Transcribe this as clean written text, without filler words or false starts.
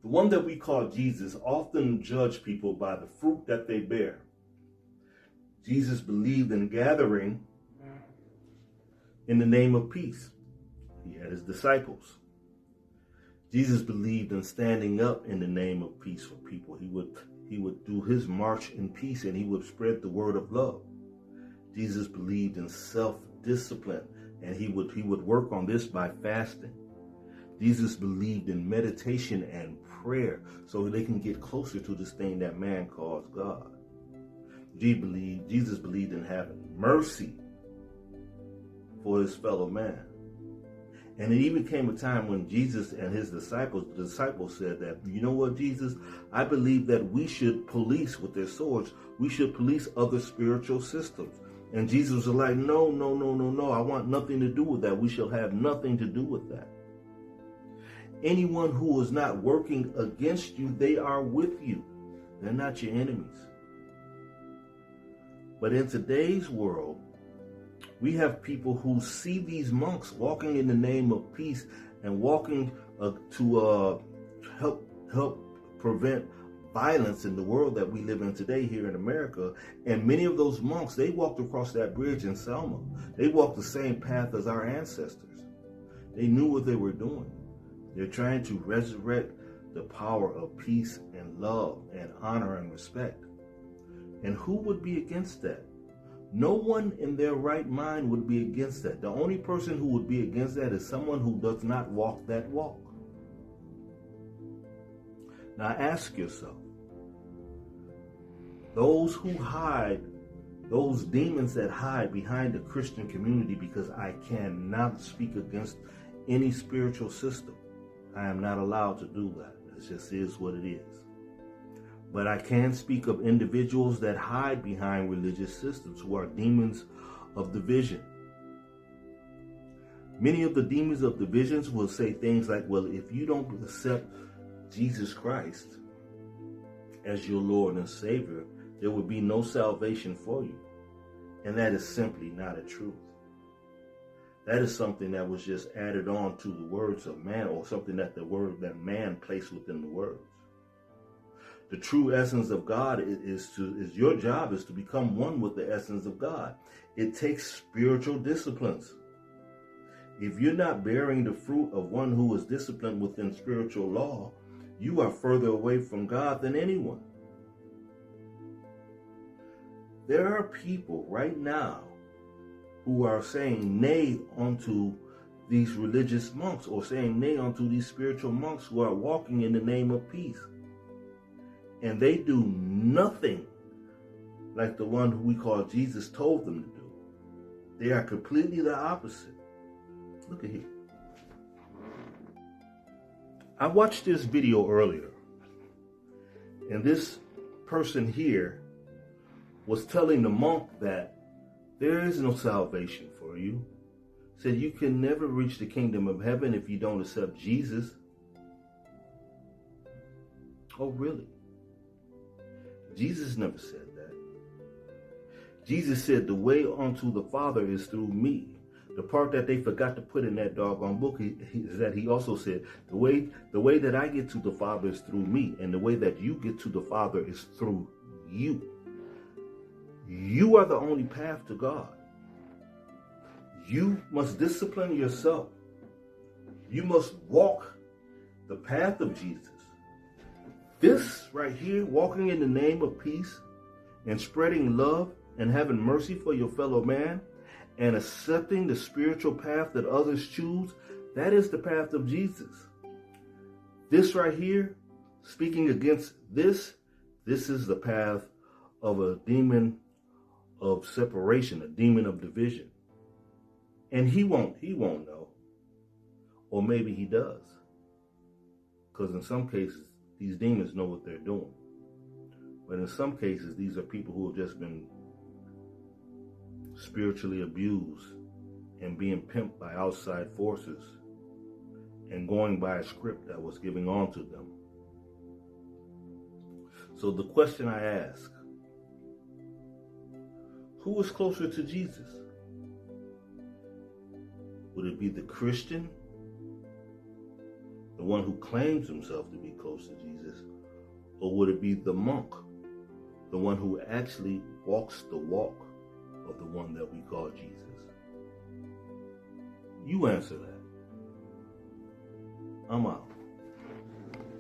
The one that we call Jesus often judged people by the fruit that they bear. Jesus believed in gathering in the name of peace. He had his disciples. Jesus believed in standing up in the name of peace for people. He would do his march in peace, and he would spread the word of love. Jesus believed in self-discipline, and he would work on this by fasting. Jesus believed in meditation and prayer so they can get closer to this thing that man calls God. Jesus believed in having mercy for his fellow man. And it even came a time when Jesus and his disciples said that, you know what, Jesus, I believe that we should police with their swords. We should police other spiritual systems. And Jesus was like, no. I want nothing to do with that. We shall have nothing to do with that. Anyone who is not working against you, they are with you. They're not your enemies. But in today's world, we have people who see these monks walking in the name of peace and walking to help prevent violence in the world that we live in today here in America. And many of those monks, they walked across that bridge in Selma. They walked the same path as our ancestors. They knew what they were doing. They're trying to resurrect the power of peace and love and honor and respect. And who would be against that? No one in their right mind would be against that. The only person who would be against that is someone who does not walk that walk. Now ask yourself, those who hide, those demons that hide behind the Christian community, because I cannot speak against any spiritual system. I am not allowed to do that. It just is what it is. But I can speak of individuals that hide behind religious systems who are demons of division. Many of the demons of divisions will say things like, well, if you don't accept Jesus Christ as your Lord and Savior, there will be no salvation for you. And that is simply not a truth. That is something that was just added on to the words of man, or something that man placed within the words. The true essence of God is your job is to become one with the essence of God. It takes spiritual disciplines. If you're not bearing the fruit of one who is disciplined within spiritual law, you are further away from God than anyone. There are people right now who are saying nay unto these religious monks, or saying nay unto these spiritual monks who are walking in the name of peace. And they do nothing like the one who we call Jesus told them to do. They are completely the opposite. Look at here. I watched this video earlier, and this person here was telling the monk that there is no salvation for you. Said you can never reach the kingdom of heaven if you don't accept Jesus. Oh, really? Jesus never said that. Jesus said the way unto the Father is through me. The part that they forgot to put in that doggone book is that he also said the way that I get to the Father is through me, and the way that you get to the Father is through you. You are the only path to God. You must discipline yourself. You must walk the path of Jesus. This right here, walking in the name of peace and spreading love and having mercy for your fellow man and accepting the spiritual path that others choose, that is the path of Jesus. This right here, speaking against this is the path of a demon of separation, a demon of division. And he won't know. Or maybe he does. Because in some cases, these demons know what they're doing. But in some cases, these are people who have just been spiritually abused and being pimped by outside forces and going by a script that was given on to them. So the question I ask, who is closer to Jesus? Would it be the Christian the one who claims himself to be close to Jesus? Or would it be the monk, the one who actually walks the walk of the one that we call Jesus? You answer that. I'm out.